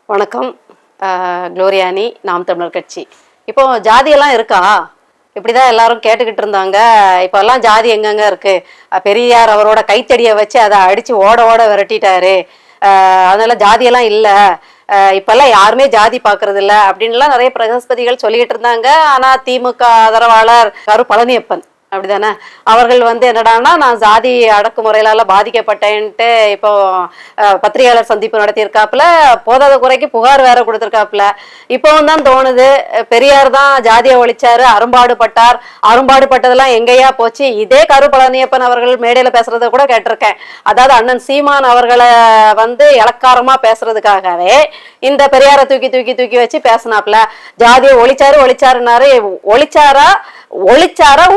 வணக்கம். குளோரியானி, நாம் தமிழர் கட்சி. இப்போ ஜாதியெல்லாம் இருக்கா? இப்படிதான் எல்லாரும் கேட்டுக்கிட்டு இருந்தாங்க. இப்போ எல்லாம் ஜாதி எங்கெங்க இருக்கு? பெரியார் அவரோட கைத்தடியை வச்சு அதை அடிச்சு ஓட ஓட விரட்டிட்டாரு. அதனால ஜாதியெல்லாம் இல்லை, இப்பெல்லாம் யாருமே ஜாதி பாக்குறது இல்லை அப்படின்லாம் நிறைய பிரகஸ்பதிகள் சொல்லிக்கிட்டு இருந்தாங்க. ஆனா திமுக ஆதரவாளர் பழனியப்பன் அப்படிதானே, அவர்கள் என்னடான்னா நான் ஜாதி அடக்குமுறையிலால பாதிக்கப்பட்டேன்ட்டு இப்போ பத்திரிகையாளர் சந்திப்பு நடத்தியிருக்காப்புல. போதாத குறைக்கு புகார் வேற கொடுத்திருக்காப்புல. இப்பவும் தான் தோணுது, பெரியார் தான் ஜாதியை ஒழிச்சாரு, அரும்பாடுபட்டார், அரும்பாடுபட்டதெல்லாம் எங்கேயா போச்சு? இதே பழனியப்பன் அவர்கள் மேடையில பேசுறத கூட கேட்டிருக்கேன். அதாவது அண்ணன் சீமான் அவர்களை இலக்காரமா பேசுறதுக்காகவே இந்த பெரியாரை தூக்கி தூக்கி தூக்கி வச்சு பேசினாப்புல. ஜாதியை ஒழிச்சாருன்னாரு. ஒழிச்சாரா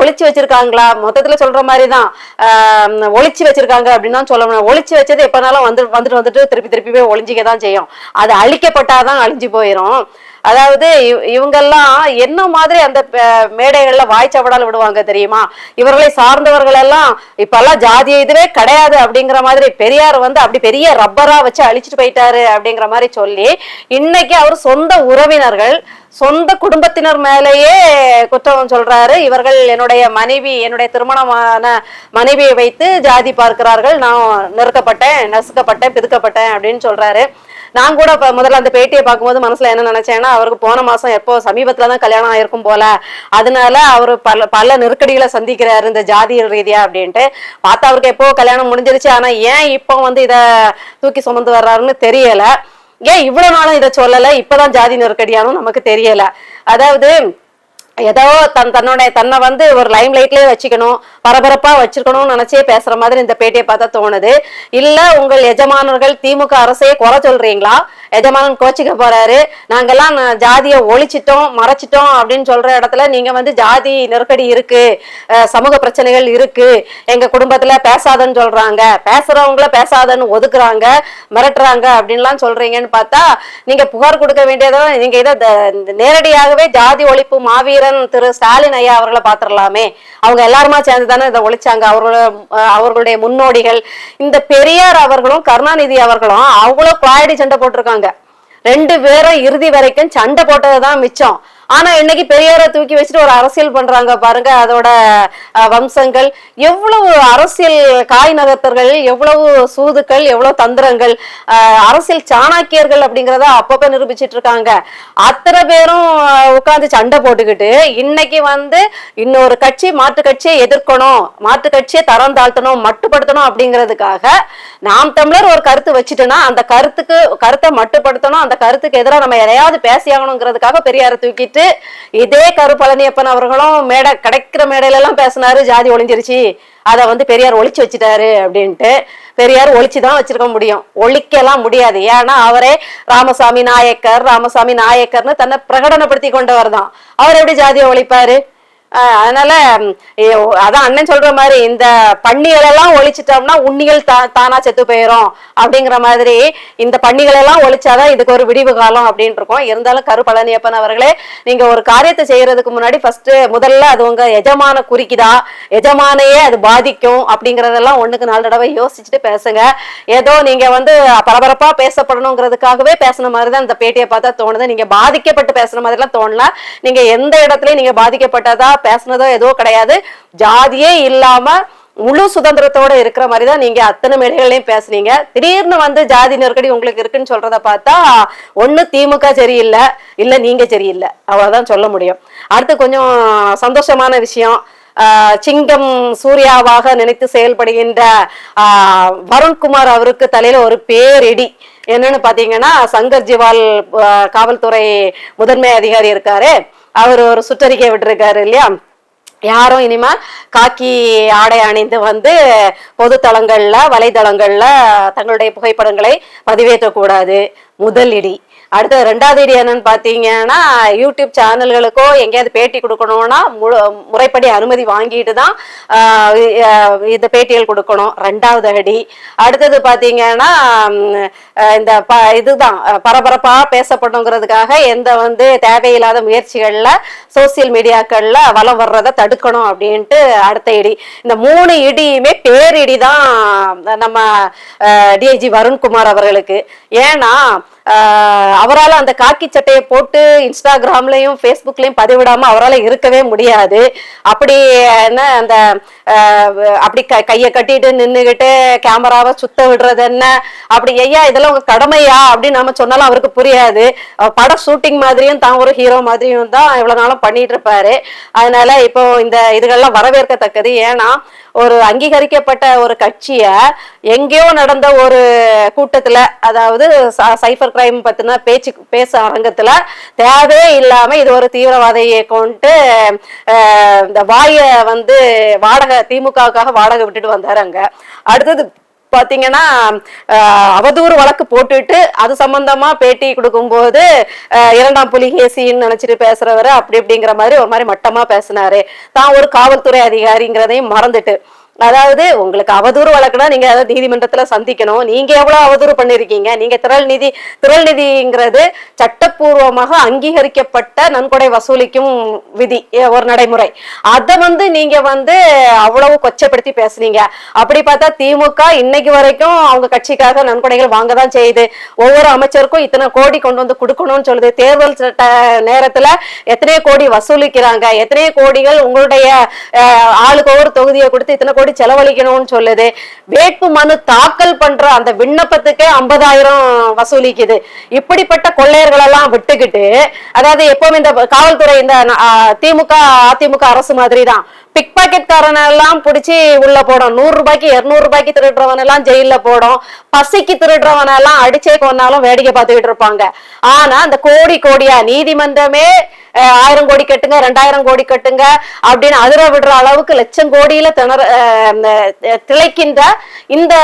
ஒழிச்சு வச்சிருக்காங்களா? மொத்தத்துல சொல்ற மாதிரிதான் ஒழிச்சு வச்சிருக்காங்க அப்படின்னு தான் சொல்லணும். ஒழிச்சு வச்சது எப்பனாலும் வந்துட்டு திருப்பி போய் ஒழிஞ்சிக்கதான் செய்யும். அது அழிக்கப்பட்டாதான் அழிஞ்சு போயிரும். அதாவது இவங்கெல்லாம் என்ன மாதிரி அந்த மேடைகள்ல வாய்ச்சவடால் விடுவாங்க தெரியுமா? இவர்களை சார்ந்தவர்கள் எல்லாம் இப்பெல்லாம் ஜாதிய இதுவே கிடையாது அப்படிங்கிற மாதிரி பெரியார் அப்படி பெரிய ரப்பரா வச்சு அழிச்சிட்டு போயிட்டாரு அப்படிங்கிற மாதிரி சொல்லி இன்னைக்கு அவர் சொந்த உறவினர்கள் சொந்த குடும்பத்தினர் மேலேயே குற்றம் சொல்றாரு. இவர்கள் என்னுடைய திருமணமான மனைவியை வைத்து ஜாதி பார்க்கிறார்கள், நான் நெருக்கப்பட்டேன், நசுக்கப்பட்டேன், பிதுக்கப்பட்டேன் அப்படின்னு சொல்றாரு. நான் கூட முதல்ல அந்த பேட்டியை பார்க்கும்போது மனசுல என்ன நினைச்சேன்னா, அவருக்கு போன மாசம் எப்போ சமீபத்துலதான் கல்யாணம் ஆயிருக்கும் போல, அதனால அவரு பல நெருக்கடிகளை சந்திக்கிறாரு இந்த ஜாதியல் ரீதியா அப்படின்ட்டு பார்த்தா அவருக்கு எப்போ கல்யாணம் முடிஞ்சிருச்சு. ஆனா ஏன் இப்போ இத தூக்கி சுமந்து வர்றாருன்னு தெரியல. ஏன் இவ்வளவு நாளும் இதை சொல்லல, இப்பதான் ஜாதி நெருக்கடியானும் நமக்கு தெரியல. அதாவது ஏதோ தன்னை ஒரு லைம் லைட்லயே வச்சுக்கணும், பரபரப்பா வச்சிருக்கணும்னு நினைச்சே பேசுற மாதிரி இந்த பேட்டியை பார்த்தா தோணுது. இல்ல உங்கள் எஜமானர்கள் திமுக அரசையே குறை சொல்றீங்களா? எஜமானன் கோச்சிக்க போறாரு, நாங்கெல்லாம் ஜாதியை ஒழிச்சிட்டோம் மறைச்சிட்டோம் அப்படின்னு சொல்ற இடத்துல நீங்க ஜாதி நெருக்கடி இருக்கு, சமூக பிரச்சனைகள் இருக்கு, எங்க குடும்பத்துல பேசாதன்னு சொல்றாங்க, பேசுறவங்கள பேசாதன்னு ஒதுக்குறாங்க, மிரட்டுறாங்க அப்படின்லாம் சொல்றீங்கன்னு பார்த்தா நீங்க புகார் கொடுக்க வேண்டியதோ நீங்க இதை நேரடியாகவே ஜாதி ஒழிப்பு மாவீரன் திரு ஸ்டாலின் ஐயா அவர்களை பாத்திரலாமே. அவங்க எல்லாருமா சேர்ந்துதானே இதை ஒழிச்சாங்க. அவர்களுடைய முன்னோடிகள் இந்த பெரியார் அவர்களும் கருணாநிதி அவர்களும் அவ்வளவு பாயடி சண்டை போட்டிருக்காங்க. ரெண்டு பேரும் இறுதி வரைக்கும் சண்டை போட்டதுதான் மிச்சம். ஆனா இன்னைக்கு பெரியாரை தூக்கி வச்சுட்டு ஒரு அரசியல் பண்றாங்க பாருங்க. அதோட வம்சங்கள் எவ்வளவு அரசியல் காய் நகர்த்தர்கள், எவ்வளவு சூதுக்கள், எவ்வளவு தந்திரங்கள், அரசியல் சாணக்கியர்கள் அப்படிங்கிறத அப்பப்ப நிரூபிச்சிட்டு இருக்காங்க. அத்தனை பேரும் உட்கார்ந்து சண்டை போட்டுக்கிட்டு இன்னைக்கு இன்னொரு கட்சி மாற்று கட்சியை எதிர்க்கணும், மாற்று கட்சியை தரம் தாழ்த்தணும், மட்டுப்படுத்தணும் அப்படிங்கிறதுக்காக நாம் தமிழர் ஒரு கருத்து வச்சுட்டோம்னா அந்த கருத்தை மட்டுப்படுத்தணும், அந்த கருத்துக்கு எதிராக நம்ம எதையாவது பேசியாகணுங்கிறதுக்காக பெரியாரை தூக்கிட்டு இதே பழனியப்பன் அவர்களும் கிடைக்கிற மேடையில எல்லாம் பேசினாரு, ஜாதி ஒழிஞ்சிருச்சு, அத பெரியார் ஒழிச்சு வச்சுட்டாரு அப்படின்ட்டு. பெரியார் ஒழிச்சுதான் வச்சிருக்க முடியும், ஒழிக்கலாம் முடியாது. ஏன்னா அவரே ராமசாமி நாயக்கர்னு தன்னை பிரகடனப்படுத்தி கொண்டவர் தான். அவர் எப்படி ஜாதியை ஒழிப்பாரு? அதனால அதான் அண்ணன் சொல்ற மாதிரி இந்த பன்னிகள் எல்லாம் ஒழிச்சிட்டோம்னா உண்ணிகள் தானா செத்து போயிரும் அப்படிங்கிற மாதிரி இந்த பன்னிகள் எல்லாம் ஒழிச்சாதான் இதுக்கு ஒரு விடிவு காலம் அப்படின்னு இருக்கும். இருந்தாலும் பழனியப்பன் அவர்களே, நீங்க ஒரு காரியத்தை செய்யறதுக்கு முன்னாடி முதல்ல அது உங்க எஜமான குறிக்குதா, எஜமானையே அது பாதிக்கும் அப்படிங்கறதெல்லாம் ஒண்ணுக்கு 4 தடவை யோசிச்சுட்டு பேசுங்க. ஏதோ நீங்க பரபரப்பா பேசப்படணுங்கிறதுக்காகவே பேசின மாதிரிதான் இந்த பேட்டியை பார்த்தா தோணுது. நீங்க பாதிக்கப்பட்டு பேசுன மாதிரி எல்லாம் தோணல. நீங்க எந்த இடத்துலயும் நீங்க பாதிக்கப்பட்டதா பேசுனதோ ஏதோ கிடையாது. ஜாதியே இல்லாம முழு சுதந்திரத்தோட இருக்கிற மாதிரிதான் நீங்க அத்தனை மேடைகளையும் பேசுனீங்க. திடீர்னு ஜாதி நெருக்கடி உங்களுக்கு இருக்குன்னு சொல்றத பார்த்தா ஒண்ணு திமுக சரியில்லை, இல்ல நீங்க சரியில்லை, அவ்வளவுதான் சொல்ல முடியும். அடுத்து கொஞ்சம் சந்தோஷமான விஷயம், சிங்கம் சூர்யாவாக நினைத்து செயல்படுகின்ற வருண்குமார் அவருக்கு தலையில ஒரு பேரிடி. என்னன்னு பாத்தீங்கன்னா, சங்கர் ஜிவால் காவல்துறை முதன்மை அதிகாரி இருக்காரு, அவர் ஒரு சுற்றறிக்கை விட்டுருக்காரு இல்லையா, யாரும் இனிமே காக்கி ஆடை அணிந்து பொது தளங்கள்ல வலைதளங்கள்ல தங்களுடைய புகைப்படங்களை பதிவேற்றக்கூடாது. முதல் இடி. அடுத்த 2வது இடி என்னன்னு பாத்தீங்கன்னா, யூடியூப் சேனல்களுக்கோ எங்கேயாவது பேட்டி கொடுக்கணும்னா முறைப்படி அனுமதி வாங்கிட்டு தான் இந்த பேட்டிகள் கொடுக்கணும். 2வது அடி. அடுத்தது பாத்தீங்கன்னா, இந்த இதுதான் பரபரப்பா பேசப்படணுங்கிறதுக்காக எந்த தேவையில்லாத முயற்சிகள்ல சோசியல் மீடியாக்கள்ல வலம் வர்றதை தடுக்கணும் அப்படின்ட்டு அடுத்த இடி. இந்த 3 இடியுமே பேரிடி தான் நம்ம டிஐஜி வருண்குமார் அவர்களுக்கு. ஏன்னா அவரால் அந்த காக்கி சட்டையை போட்டு இன்ஸ்டாகிராம்லயும் ஃபேஸ்புக்லயும் பதிவிடாம அவரால் இருக்கவே முடியாது. அப்படி என்ன அந்த அப்படி கையை கட்டிட்டு நின்றுகிட்டு கேமராவை சுத்த விடுறது என்ன, அப்படி ஐயா இதெல்லாம் உங்க கடமையா அப்படின்னு நம்ம சொன்னாலும் அவருக்கு புரியாது. படம் ஷூட்டிங் மாதிரியும் தான் ஒரு ஹீரோ மாதிரியும் தான் இவ்வளவு நாளும் பண்ணிட்டு இருப்பாரு. அதனால இப்போ இந்த இதுகள்லாம் வரவேற்கத்தக்கது. ஏன்னா ஒரு அங்கீகரிக்கப்பட்ட ஒரு கட்சிய எங்கேயோ நடந்த ஒரு கூட்டத்துல, அதாவது சைபர் கிரைம் பத்தின பேச அரங்கத்துல தேவையே இல்லாம இது ஒரு தீவிரவாதையை கொண்டு இந்த வாய வந்து வாடகை திமுகவுக்காக வாடகை விட்டுட்டு வந்தாரு. அங்க அடுத்தது பாத்தீங்கன்னா அவதூறு வழக்கு போட்டுட்டு அது சம்பந்தமா பேட்டி கொடுக்கும்போது இரண்டாம் புலிகேசின்னு நினைச்சிட்டு பேசுறவரு அப்படி அப்படிங்கிற மாதிரி ஒரு மாதிரி மட்டமா பேசினாரு. தான் ஒரு காவல்துறை அதிகாரிங்கிறதையும் மறந்துட்டு. அதாவது உங்களுக்கு அவதூறு வழக்குனா நீங்க அதாவது நீதிமன்றத்துல சந்திக்கணும். நீங்க எவ்வளவு அவதூறு பண்ணிருக்கீங்க? நீங்க திரள்நிதிங்கிறது சட்டப்பூர்வமாக அங்கீகரிக்கப்பட்ட நன்கொடை வசூலிக்கும் விதி, ஒரு நடைமுறை. அதை நீங்க அவ்வளவு கொச்சப்படுத்தி பேசுனீங்க. அப்படி பார்த்தா திமுக இன்னைக்கு வரைக்கும் அவங்க கட்சிக்காக நன்கொடைகள் வாங்கதான் செய்யுது. ஒவ்வொரு அமைச்சருக்கும் இத்தனை கோடி கொண்டு வந்து கொடுக்கணும்னு சொல்லுது. தேர்தல் சட்ட நேரத்துல எத்தனையோ கோடி வசூலிக்கிறாங்க. எத்தனையோ கோடிகள் உங்களுடைய ஆளுக்கு ஒவ்வொரு தொகுதியை கொடுத்து இத்தனை கோடி செலவழிக்கணும்னு சொல்லுது. வேட்பு மனு தாக்கல் பண்ற அந்த விண்ணப்பத்துக்கே 50,000 வசூலிக்குது. இப்படிப்பட்ட கொள்ளையர்கள் எல்லாம் விட்டுக்கிட்டு, அதாவது எப்பவுமே இந்த காவல்துறை இந்த திமுக அதிமுக அரசு மாதிரிதான் பிக் பாக்கெட் காரன் எல்லாம் பிடிச்சி உள்ள போடும். 100 ரூபாய்க்கு 200 ரூபாய்க்கு திருடுறவன் எல்லாம் ஜெயில போடும். பசிக்கு திருடுறவன் எல்லாம் அடிச்சே கொண்டாலும் வேடிக்கை பார்த்துக்கிட்டு இருப்பாங்க. ஆனா அந்த கோடியா நீதிமன்றமே 1000 கோடி கட்டுங்க 2000 கோடி கட்டுங்க அப்படின்னு அதிர விடுற அளவுக்கு லட்சம் கோடியில திளைக்கின்ற இந்த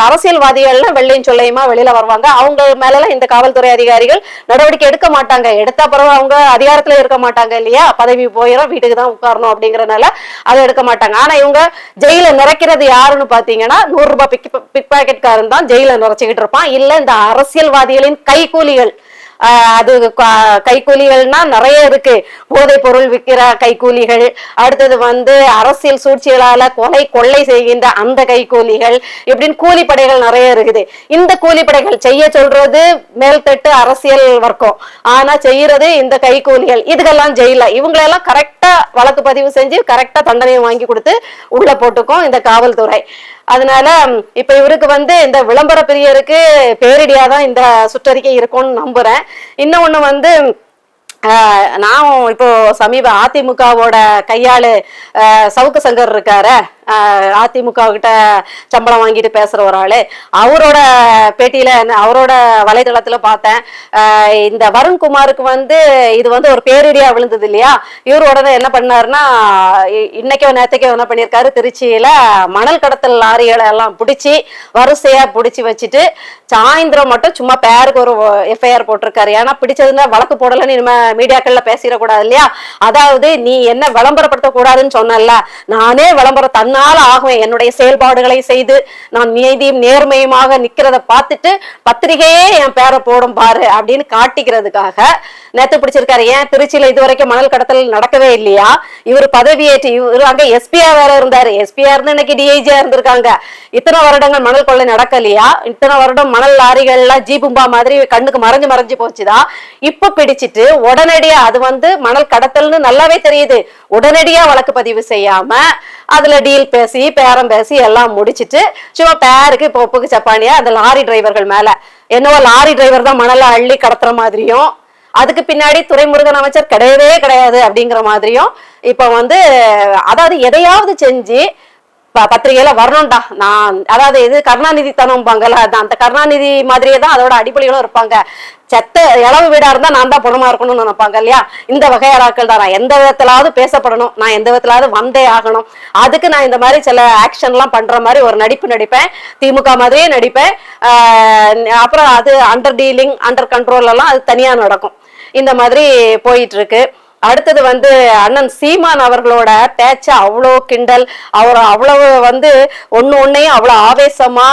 அரசியல்வாதிகள்லாம் வெள்ளையும் சொல்லையுமா வெளியில வருவாங்க. அவங்க மேல இந்த காவல்துறை அதிகாரிகள் நடவடிக்கை எடுக்க மாட்டாங்க. எடுத்த பிறகு அவங்க அதிகாரத்துல இருக்க மாட்டாங்க இல்லையா, பதவி போயிடும், வீட்டுக்கு தான் உட்காரணும் அப்படிங்கறதுனால அதை எடுக்க மாட்டாங்க. ஆனா இவங்க ஜெயில நிறைக்கிறது யாருன்னு பாத்தீங்கன்னா 100 ரூபாய் பிக் பாக்கெட் காரன் தான் ஜெயில நிறைச்சுக்கிட்டு இருப்பான். இல்ல இந்த அரசியல்வாதிகளின் கைகூலிகள். அது கைக்கூலிகள்னா நிறைய இருக்கு. போதை பொருள் விற்கிற கைக்கூலிகள், அடுத்தது அரசியல் சூழ்ச்சிகளால கொள்ளை செய்கின்ற அந்த கைக்கூலிகள், இப்படின்னு கூலிப்படைகள் நிறைய இருக்குது. இந்த கூலிப்படைகள் செய்ய சொல்றது மேல்தட்டு அரசியல் வர்க்கம், ஆனா செய்யறது இந்த கைக்கூலிகள். இதுக்கெல்லாம் ஜெயில இவங்களெல்லாம் கரெக்டா வழக்கு பதிவு செஞ்சு கரெக்டா தண்டனையை வாங்கி கொடுத்து உள்ள போட்டுக்கும் இந்த காவல்துறை. அதனால இப்ப இவருக்கு இந்த விளம்பர பிரியருக்கு பேரிடியாதான் இந்த சுற்றறிக்கை இருக்கும்னு நம்புறேன். இன்னொன்னு நான் இப்போ சமீப அதிமுகவோட கையாளு சவுக்கு சங்கர் இருக்காரு, அதிமுக கிட்ட சம்பளம் வாங்கிட்டு பேசுற ஒரு ஆளு. அவரோட பேட்டியில அவரோட வலைதளத்துல பார்த்தேன், இந்த வருண்குமாருக்கு இது ஒரு பேரிடியா விழுந்தது இல்லையா. இவர் உடனே என்ன பண்ணாருன்னா, இன்னைக்கோ நேற்றுக்கோ என்ன பண்ணியிருக்காரு, திருச்சியில மணல் கடத்தல் லாரிகளை எல்லாம் பிடிச்சி வரிசையா பிடிச்சி வச்சுட்டு சாயந்தரம் மட்டும் சும்மா பேருக்கு ஒரு எஃப்ஐஆர் போட்டிருக்காரு. ஏன்னா பிடிச்சதுன்னா வழக்கு போடலன்னு இனிமே மீடியாக்கள்ல பேசிடக்கூடாது இல்லையா. அதாவது நீ என்ன விளம்பரப்படுத்த கூடாதுன்னு சொன்னல, நானே விளம்பரம் தன்னால ஆகுவேன். என்னுடைய செயல்பாடுகளை செய்து நான் நீதியும் நேர்மையுமாக நிக்கிறத பார்த்துட்டு பத்திரிகையே என் பேரை போடும் பாரு அப்படின்னு காட்டிக்கிறதுக்காக நேத்து பிடிச்சிருக்காரு. ஏன் திருச்சியில இதுவரைக்கும் மணல் கடத்தல் நடக்கவே இல்லையா? இவர் பதவியேற்று இவர் அங்க எஸ்பியா வேற இருந்தாரு. எஸ்பியா இருந்து இன்னைக்கு டிஐஜியா இருந்திருக்காங்க. இத்தனை வருடங்கள் மணல் கொள்ளை நடக்கலையா? இத்தனை வருடம் மணல் லாரிகள் எல்லாம் ஜீபும்பா மாதிரி கண்ணுக்கு மறைஞ்சு போச்சுதான். இப்ப பிடிச்சிட்டு உடனடியா அது மணல் கடத்தல்னு நல்லாவே தெரியுது. உடனடியா வழக்கு பதிவு செய்யாம அதுல டீல் பேசி பேரம் பேசி எல்லாம் முடிச்சிட்டு சும்மா பேருக்கு இப்போ ஒப்புக்கு சப்பானியா அந்த லாரி டிரைவர்கள் மேல என்னவோ லாரி டிரைவர் தான் மணலை அள்ளி கடத்துற மாதிரியும், அதுக்கு பின்னாடி துரைமுருகன் அமைச்சர் கிடையவே கிடையாது அப்படிங்கிற மாதிரியும் இப்ப அதாவது எதையாவது செஞ்சு பத்திரிகையில வரணும்டா. நான் அதாவது இது கருணாநிதி தனம்பாங்கல்ல, அந்த கருணாநிதி மாதிரியே தான் அதோட அடிப்படைகளும் இருப்பாங்க. செத்த இளவு வீடா இருந்தா நான் தான் பணமா இருக்கணும்னு நினைப்பாங்க இல்லையா. இந்த வகையாளாக்கள் தான். நான் எந்த விதத்திலாவது பேசப்படணும், நான் எந்த விதத்திலாவது வந்தே ஆகணும், அதுக்கு நான் இந்த மாதிரி சில ஆக்ஷன் எல்லாம் பண்ற மாதிரி ஒரு நடிப்பேன். திமுக மாதிரியே நடிப்பேன். அப்புறம் அது அண்டர் டீலிங் அண்டர் கண்ட்ரோல் எல்லாம் அது தனியா நடக்கும். இந்த மாதிரி போயிட்டு இருக்கு. அடுத்தது வந்து அண்ணன் சீமான் அவர்களோட பேச்ச அவ்வளோ கிண்டல், அவர் அவ்வளவு வந்து ஒன்னையும் அவ்வளவு ஆவேசமா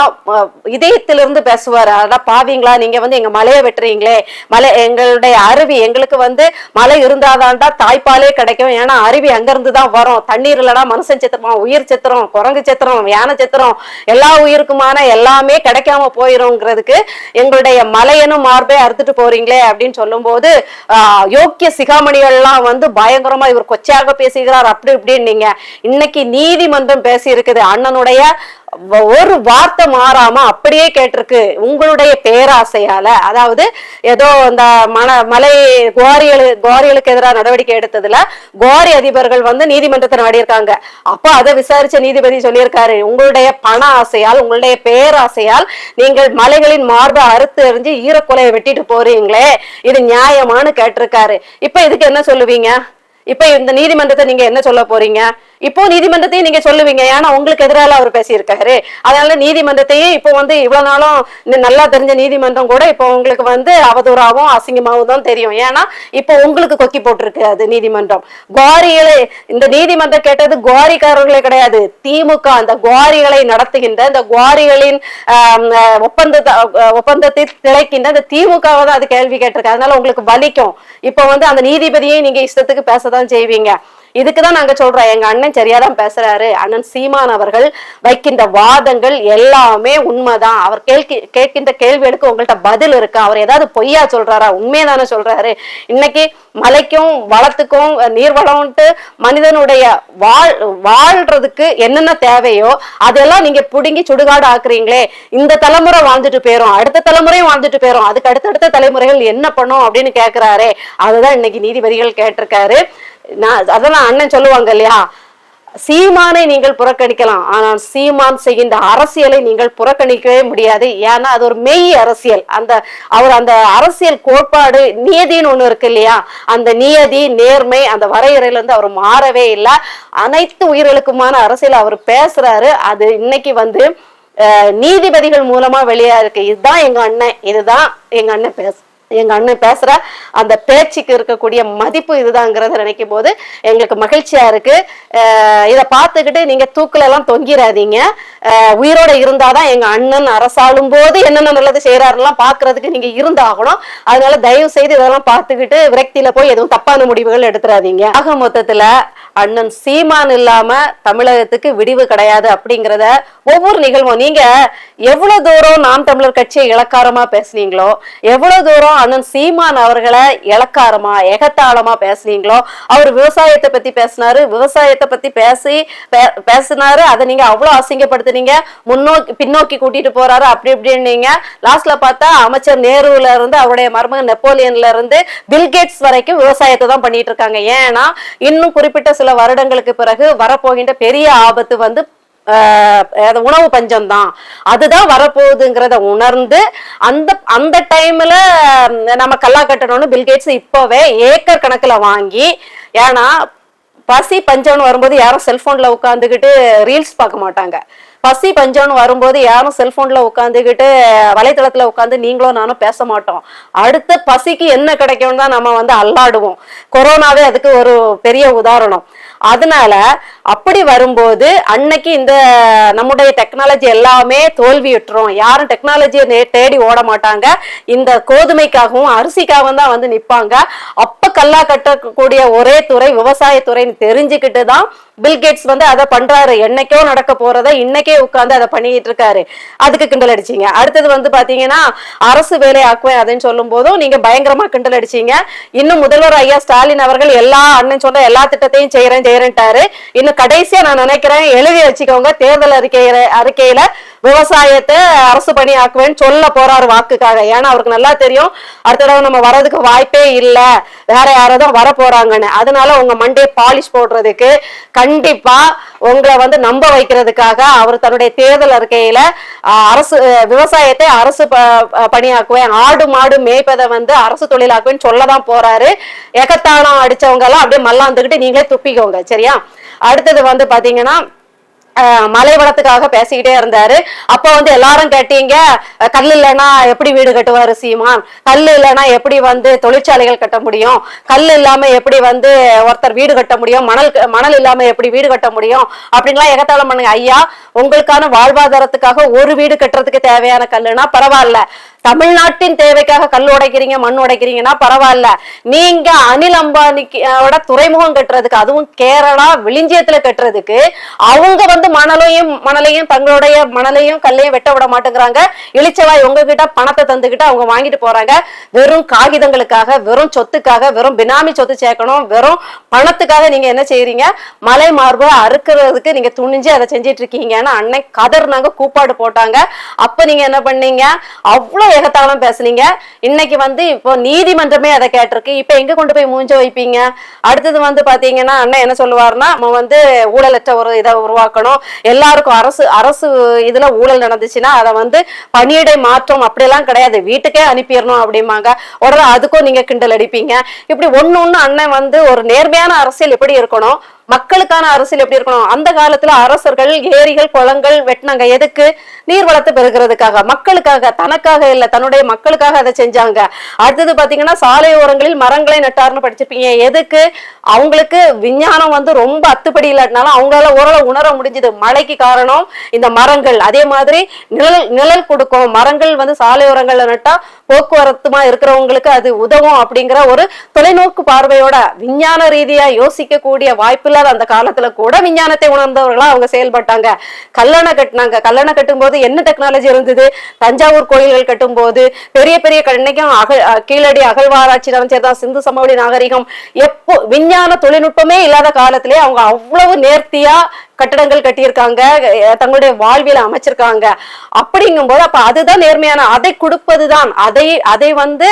இதயத்திலிருந்து பேசுவார். அதான் பாவீங்களா நீங்க வந்து எங்க மலையை வெட்டுறீங்களே, மலை எங்களுடைய அருவி, எங்களுக்கு வந்து மலை இருந்தாதான்டா தாய்ப்பாலே கிடைக்கும், ஏன்னா அருவி அங்க இருந்துதான் வரும், தண்ணீர் இல்லடா மனுஷன் செத்துறோம், உயிர் செத்துறோம், குரங்கு செத்துறோம், யானை செத்துறோம், எல்லா உயிருக்குமான எல்லாமே கிடைக்காம போயிருங்கிறதுக்கு எங்களுடைய மலையனும் மார்பே அறுத்துட்டு போறீங்களே அப்படின்னு சொல்லும் போது யோக்கிய சிகாமணிகள்லாம் வந்து பயங்கரமா இவர் கொச்சையாக பேசுகிறார் அப்படி இப்படின்னு. நீங்க இன்னைக்கு நீதிமன்றம் பேசி இருக்குது, அண்ணனுடைய ஒரு வார்த்தை மாறாம அப்படியே கேட்டிருக்கு. உங்களுடைய பேராசையால, அதாவது ஏதோ இந்த மலை குவாரிகளுக்கு எதிராக நடவடிக்கை எடுத்ததுல குவாரி அதிபர்கள் வந்து நீதிமன்றத்தை நாடியிருக்காங்க. அப்ப அதை விசாரிச்ச நீதிபதி சொல்லியிருக்காரு, உங்களுடைய பண ஆசையால், உங்களுடைய பேராசையால் நீங்கள் மலைகளின் மார்பை அறுத்து எறிஞ்சு ஈரக்குலையை வெட்டிட்டு போறீங்களே, இது நியாயமானு கேட்டிருக்காரு. இப்ப இதுக்கு என்ன சொல்லுவீங்க? இப்ப இந்த நீதிமன்றத்தை நீங்க என்ன சொல்ல போறீங்க? இப்போ நீதிமன்றத்தையும் நீங்க சொல்லுவீங்க, ஏன்னா உங்களுக்கு எதிரால அவர் பேசியிருக்காரு. அதனால நீதிமன்றத்தையும் இப்போ வந்து இவ்வளவு நாளும் நல்லா தெரிஞ்ச நீதிமன்றம் கூட இப்போ உங்களுக்கு வந்து அவதூறாவும் அசிங்கமாவும் தான் தெரியும். ஏன்னா இப்போ உங்களுக்கு கொக்கி போட்டிருக்கு அது நீதிமன்றம். குவாரிகளை இந்த நீதிமன்றம் கேட்டது குவாரிக்காரர்களே கிடையாது, திமுக அந்த குவாரிகளை நடத்துகின்ற இந்த குவாரிகளின் ஒப்பந்தத்தில் திளைக்கின்ற இந்த திமுகவை தான் அது கேள்வி கேட்டிருக்கு. அதனால உங்களுக்கு வலிக்கும். இப்போ வந்து அந்த நீதிபதியை நீங்க இஷ்டத்துக்கு பேசதான் செய்வீங்க. இதுக்குதான் நாங்க சொல்றோம், எங்க அண்ணன் சரியாதான் பேசுறாரு. அண்ணன் சீமான் அவர்கள் வைக்கின்ற வாதங்கள் எல்லாமே உண்மைதான். அவர் கேட்கின்ற கேள்விகளுக்கு உங்கள்கிட்ட பதில் இருக்கு. அவர் ஏதாவது பொய்யா சொல்றாரா? உண்மையதானே சொல்றாரு. இன்னைக்கு மலைக்கும் வளத்துக்கும் நீர்வளம்ட்டு மனிதனுடைய வாழ்றதுக்கு என்னென்ன தேவையோ அதெல்லாம் நீங்க புடுங்கி சுடுகாடு ஆக்குறீங்களே, இந்த தலைமுறை வாழ்ந்துட்டு போயிரும், அடுத்த தலைமுறையும் வாழ்ந்துட்டு போயிரும், அதுக்கு அடுத்தடுத்த தலைமுறைகள் என்ன பண்ணும் அப்படின்னு கேட்கிறாரே, அதுதான் இன்னைக்கு நீதிபதிகள் கேட்டிருக்காரு. அதான் அண்ணன் சொல்லுவாங்க இல்லையா, சீமானை நீங்கள் புறக்கணிக்கலாம், ஆனால் சீமான் செய்கின்ற அரசியலை நீங்கள் புறக்கணிக்கவே முடியாது. ஏன்னா அது ஒரு மெய் அரசியல். அந்த அரசியல் கோட்பாடு நியதின்னு ஒண்ணு இருக்கு இல்லையா, அந்த நியதி நேர்மை அந்த வரையறையில இருந்து அவர் மாறவே இல்லை. அனைத்து உயிர்களுக்குமான அரசியல் அவர் பேசுறாரு. அது இன்னைக்கு வந்து நீதிபதிகள் மூலமா வெளியா இருக்கு. இதுதான் எங்க அண்ணன் பேசுற அந்த பேச்சுக்கு இருக்கக்கூடிய மதிப்பு இதுதாங்கிறத நினைக்கும் போது எங்களுக்கு மகிழ்ச்சியா இருக்கு. இதை பார்த்துக்கிட்டு நீங்க தூக்குல எல்லாம் தொங்கிடாதீங்க. உயிரோட இருந்தாதான் எங்க அண்ணன் அரசாளும் போது என்னென்ன நல்லது செய்யறாருலாம் பாக்குறதுக்கு நீங்க இருந்தாகணும். அதனால தயவு செய்து இதெல்லாம் பார்த்துக்கிட்டு விரக்தியில போய் எதுவும் தப்பான முடிவுகள் எடுத்துறாதீங்க. ஆக மொத்தத்துல அண்ணன் சீமான் இல்லாம தமிழகத்துக்கு விடிவு கிடையாது அப்படிங்கிறத ஒவ்வொரு நிகழ்வும் நீங்க எவ்வளவு தூரம் நாம் தமிழர் கட்சியை இலக்காரமா பேசுனீங்களோ, எவ்வளவு தூரம் அண்ணன் சீமான் அவர்களை இலக்காரமா எகத்தாளமா பேசுனீங்களோ, அவர் விவசாயத்தை பத்தி பேசினாரு, விவசாயத்தை பத்தி பேசினாரு, அதை நீங்க அவ்வளவு அசிங்கப்படுத்தினீங்க, பின்னோக்கி கூட்டிட்டு போறாரு அப்படி இப்படின்னீங்க. லாஸ்ட்ல பார்த்தா அமைச்சர் நேருல இருந்து அவருடைய மருமகன் நெப்போலியன்ல இருந்து பில்கேட்ஸ் வரைக்கும் விவசாயத்தை தான் பண்ணிட்டு இருக்காங்க. ஏன்னா இன்னும் குறிப்பிட்ட சில வருடங்களுக்கு பிறகு வரப்போகின்ற பெரிய ஆபத்து வந்து உணவு பஞ்சம் தான், அதுதான் வரப்போகுதுங்கிறத உணர்ந்து அந்த டைம்ல நம்ம கல்லா கட்டணும்னு பில்கேட்ஸ் இப்பவே ஏக்கர் கணக்குல வாங்கி, ஏன்னா பசி பஞ்சம்னு வரும்போது யாரும் செல்போன்ல உட்காந்துக்கிட்டு ரீல்ஸ் பார்க்க மாட்டாங்க. பசி பஞ்சம்னு வரும்போது யாரும் செல்போன்ல உட்காந்துக்கிட்டு வலைத்தளத்துல உட்காந்து நீங்களும் நானும் பேச மாட்டோம். அடுத்த பசிக்கு என்ன கிடைக்கும் தான் நம்ம வந்து அல்லாடுவோம். கொரோனாவே அதுக்கு ஒரு பெரிய உதாரணம். அதனால அப்படி வரும்போது அன்னைக்கு இந்த நம்முடைய டெக்னாலஜி எல்லாமே தோல்வியுற்றுரும். யாரும் டெக்னாலஜியை தேடி ஓட மாட்டாங்க. இந்த கோதுமைக்காகவும் அரிசிக்காகவும் தான் வந்து நிப்பாங்க. அப்ப கல்லா கட்டக்கூடிய ஒரே துறை விவசாயத்துறைன்னு தெரிஞ்சுக்கிட்டு தான் பில்கேட்ஸ் வந்து அதை பண்றாரு. என்னைக்கோ நடக்க போறத இன்னைக்கே உட்கார்ந்து அதை பண்ணிட்டு இருக்காரு. அதுக்கு கிண்டல் அடிச்சீங்க. அடுத்தது வந்து பாத்தீங்கன்னா அரசு வேலை ஆக்குவேன் அப்படின்னு சொல்லும் போதும் நீங்க பயங்கரமா கிண்டல் அடிச்சீங்க. இன்னும் முதல்வர் ஐயா ஸ்டாலின் அவர்கள் அண்ணன் சொன்ன எல்லா திட்டத்தையும் செய்யறேன்ட்டாரு. இன்னும் கடைசியா நான் நினைக்கிறேன், எழுதி வச்சுக்கோங்க, தேர்தல் அறிக்கையில விவசாயத்தை அரசு பணி ஆக்குவேன்னு சொல்ல போறாரு வாக்குக்காக. ஏன்னா அவருக்கு நல்லா தெரியும் அடுத்த தடவை நம்ம வர்றதுக்கு வாய்ப்பே இல்லை, வேற யாராவது வர போறாங்கன்னு. அதனால உங்க மண்டையை பாலிஷ் போடுறதுக்கு, கண்டிப்பா உங்களை வந்து நம்ப வைக்கிறதுக்காக அவர் தன்னுடைய தேர்தல் அறிக்கையில விவசாயத்தை அரசு பணியாக்குவேன், ஆடு மாடு மேய்ப்பதை வந்து அரசு தொழிலாக்குவேன்னு சொல்லதான் போறாரு. எகத்தாளம் அடிச்சவங்க எல்லாம் அப்படியே மல்லாந்துக்கிட்டு நீங்களே துப்பிக்கோங்க, சரியா? அடுத்தது வந்து பாத்தீங்கன்னா மலை வளத்துக்காக பேசிக்கிட்டே இருந்தாரு. அப்ப வந்து எல்லாரும் கேட்டீங்க, கல் இல்லைன்னா எப்படி வீடு கட்டுவாரு சீமான், கல் இல்லைன்னா எப்படி வந்து தொழிற்சாலைகள் கட்ட முடியும், கல் இல்லாம எப்படி வந்து ஒருத்தர் வீடு கட்ட முடியும், மணல் இல்லாம எப்படி வீடு கட்ட முடியும் அப்படின்லாம் எகத்தாளம் பண்ணுங்க. ஐயா, உங்களுக்கான வாழ்வாதாரத்துக்காக ஒரு வீடு கட்டுறதுக்கு தேவையான கல்லுனா பரவாயில்ல, தமிழ்நாட்டின் தேவைக்காக கல் உடைக்கிறீங்க, மண் உடைக்கிறீங்கன்னா பரவாயில்ல, நீங்க அனில் அம்பானியோட துறைமுகம் கட்டுறதுக்கு, அதுவும் கேரளா விளிஞ்சியத்துல கட்டுறதுக்கு அவங்க வந்து மணலையும் தங்களுடைய மணலையும் கல்லையும் வெட்ட விட மாட்டேங்கிறாங்க. இளிச்சவாய் உங்ககிட்ட பணத்தை தந்துகிட்டு அவங்க வாங்கிட்டு போறாங்க. வெறும் காகிதங்களுக்காக, வெறும் சொத்துக்காக, வெறும் பினாமி சொத்து சேர்க்கணும், வெறும் பணத்துக்காக நீங்க என்ன செய்யறீங்க, மலை மார்பு அறுக்கிறதுக்கு நீங்க துணிஞ்சு அதை செஞ்சிட்டு இருக்கீங்கன்னு அன்னை கதர்னாங்க, கூப்பாடு போட்டாங்க. அப்ப நீங்க என்ன பண்ணீங்க, அவ்வளவு ஏகத்தாளம் பேசுனீங்க. இன்னைக்கு வந்து இப்போ நீதிமன்றமே அதை கேட்டிருக்கு. இப்ப எங்க கொண்டு போய் மூஞ்ச வைப்பீங்க? அடுத்தது வந்து பாத்தீங்கன்னா அண்ணன் என்ன சொல்லுவாருன்னா, நம்ம வந்து ஊழலற்ற ஒரு இதை உருவாக்கணும், எல்லாருக்கும் அரசு இதுல ஊழல் நடந்துச்சுன்னா அதை வந்து பணியிடை மாற்றம் அப்படியெல்லாம் கிடையாது, வீட்டுக்கே அனுப்பிடணும் அப்படிம்பாங்க. உடனே அதுக்கும் நீங்க கிண்டல் அடிப்பீங்க. இப்படி ஒண்ணு அண்ணன் வந்து ஒரு நேர்மையான அரசியல் எப்படி இருக்கணும், மக்களுக்கான அரசியல் எப்படி இருக்கணும். அந்த காலத்துல அரசர்கள் ஏரிகள் குளங்கள் வெட்டினாங்க, எதுக்கு? நீர் வளத்தை பெறுகிறதுக்காக, மக்களுக்காக, தனக்காக இல்ல, தன்னுடைய மக்களுக்காக அதை செஞ்சாங்க. அடுத்தது பாத்தீங்கன்னா சாலை ஓரங்களில் மரங்களை நட்டார்னு படிச்சிருப்பீங்க, எதுக்கு? அவங்களுக்கு விஞ்ஞானம் வந்து ரொம்ப அத்துப்படி இல்லாட்டினாலும் அவங்களால ஓரளவு உணர முடிஞ்சது, மழைக்கு காரணம் இந்த மரங்கள். அதே மாதிரி நிழல் கொடுக்கும் மரங்கள் வந்து சாலை ஓரங்கள்ல நட்டா போக்குவரத்துமா இருக்கிறவங்களுக்கு அது உதவும் அப்படிங்கிற ஒரு தொலைநோக்கு பார்வையோட விஞ்ஞான ரீதியா யோசிக்கக்கூடிய வாய்ப்பு இல்லாத அந்த காலத்துல கூட விஞ்ஞானத்தை உணர்ந்தவர்களா அவங்க செயல்பட்டாங்க. கல்லணை கட்டினாங்க. கல்லணை கட்டும் போது என்ன டெக்னாலஜி இருந்தது? தஞ்சாவூர் கோயில்கள் கட்டும் போது பெரிய பெரிய இன்னைக்கும் கீழடி அகழ்வாராய்ச்சி சரிதான், சிந்து சமவெளி நாகரிகம், எப்போ விஞ்ஞான தொழில்நுட்பமே இல்லாத காலத்திலே அவங்க அவ்வளவு நேர்த்தியா கட்டடங்கள் கட்டியிருக்காங்க, தங்களுடைய வாழ்வியல அமைச்சிருக்காங்க. அப்படிங்கும் போது அப்ப அதுதான் நேர்மையான, அதை கொடுப்பதுதான், அதை வந்து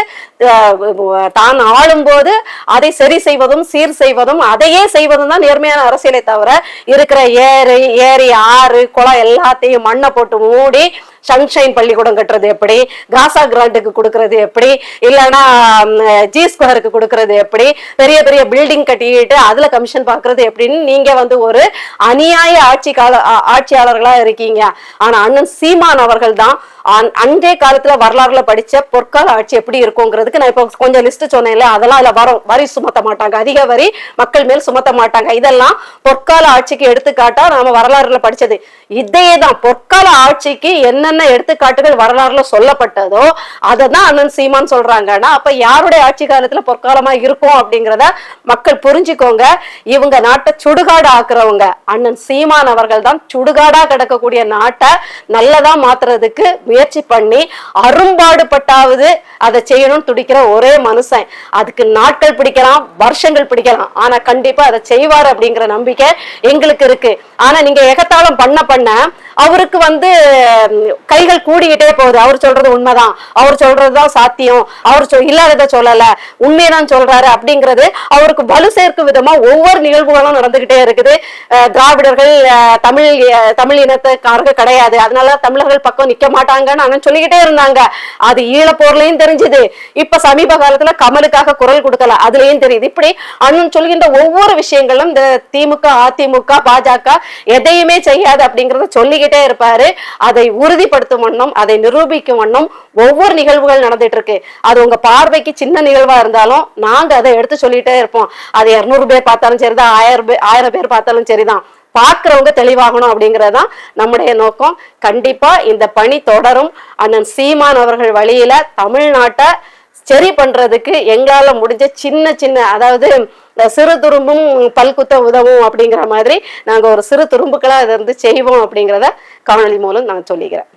தான் ஆளும் போது அதை சரி செய்வதும் சீர் செய்வதும் அதையே செய்வதும் தான் நேர்மையான அரசியலை தவிர இருக்கிற ஏரி ஆறு குளம் எல்லாத்தையும் மண்ணை போட்டு மூடி சன்ஷைன் பள்ளிக்கூடம் கட்டுறது எப்படி, காசா கிராண்டுக்கு கொடுக்கறது எப்படி, இல்லைன்னா ஜி ஸ்கொயருக்கு கொடுக்கறது எப்படி, பெரிய பெரிய பில்டிங் கட்டிட்டு அதுல கமிஷன் பாக்குறது எப்படின்னு நீங்க வந்து ஒரு அநியாய ஆட்சியாளர்களா இருக்கீங்க. ஆனா அண்ணன் சீமான் அவர்கள் தான் அன்றைய காலத்துல வரலாறுல படிச்ச பொற்கால ஆட்சி எப்படி இருக்குங்கிறதுக்கு நான் இப்ப கொஞ்சம் லிஸ்ட் சொன்னேன்ல, அதெல்லாம் அதுல வரி சுமத்த மாட்டாங்க, அதிக வரி மக்கள் மேல் சுமத்த மாட்டாங்க. இதெல்லாம் பொற்கால ஆட்சிக்கு எடுத்துக்காட்டா நாம வரலாறுல படிச்சது. இதேதான் பொற்கால ஆட்சிக்கு என்னென்ன எடுத்துக்காட்டுகள் வரலாறுல சொல்லப்பட்டதோ அதை தான் அண்ணன் சீமான் சொல்றாங்கன்னா, அப்ப யாருடைய ஆட்சி காலத்துல பொற்காலமா இருக்கும் அப்படிங்கிறத மக்கள் புரிஞ்சுக்கோங்க. இவங்க நாட்டை சுடுகாடு ஆக்குறவங்க அண்ணன் சீமான் அவர்கள் தான். சுடுகாடா கிடக்கக்கூடிய நாட்டை நல்லதா மாத்துறதுக்கு முயற்சி பண்ணி அரும்பாடுபட்டாவது அதை செய்யணும்னு துடிக்கிற ஒரே மனுஷன். அதுக்கு நாட்கள் பிடிக்கலாம், வருஷங்கள் பிடிக்கலாம், ஆனா கண்டிப்பா அதை செய்வார் அப்படிங்கிற நம்பிக்கை எங்களுக்கு இருக்கு. ஆனா நீங்க எகத்தாளம் பண்ண அவருக்கு வந்து கைகள் கூடிக்கிட்டே போகுது. அவர் சொல்றது உண்மைதான், அவர் சொல்றதுதான் சாத்தியம், அவர் இல்லாததை சொல்லல, உண்மையதான் சொல்றாரு அப்படிங்கிறது அவருக்கு வலு சேர்க்கும் விதமா ஒவ்வொரு நிகழ்வுகளும் நடந்துகிட்டே இருக்குது. திராவிடர்கள் தமிழ் இனத்துக்காரர்கள் கிடையாது, அதனால தமிழர்கள் பக்கம் நிக்க மாட்டாங்கன்னு அண்ணன் சொல்லிக்கிட்டே இருந்தாங்க. அது ஈழப்போர்லயும் தெரிஞ்சது, இப்ப சமீப காலத்துல கமலுக்காக குரல் கொடுக்கல அதுலயும் தெரியுது. இப்படி அண்ணன் சொல்கின்ற ஒவ்வொரு விஷயங்களும் இந்த திமுக அதிமுக பாஜக எதையுமே செய்யாது அப்படிங்கறத சொல்லிக்கிட்டே இருப்பாரு. அதை உறுதிப்படுத்தும் வண்ணம், அதை நிரூபிக்கும் வண்ணம் ஒவ்வொரு நிகழ்வுகள் நடந்துட்டு இருக்கு. அது உங்க பார்வைக்கு சின்ன நிகழ்வா இருந்தாலும் நாங்க அதை எடுத்து சொல்லிட்டே இருப்போம். அது 200 பேர் பார்த்தாலும் சரிதான், 1000 பேர் பார்த்தாலும் சரிதான், பார்க்கிறவங்க தெளிவாகணும் அப்படிங்கறதுதான் நம்முடைய நோக்கம். கண்டிப்பா இந்த பணி தொடரும். அண்ணன் சீமான் அவர்கள் வழியில தமிழ்நாட்டை சரி பண்றதுக்கு எங்களால முடிஞ்ச சின்ன அதாவது சிறு துரும்பும் பல்குத்த உதவும் அப்படிங்கிற மாதிரி நாங்க ஒரு சிறு துரும்புக்களா இதை செய்வோம் அப்படிங்கிறத காணொலி மூலம் நான் சொல்லிக்கிறேன்.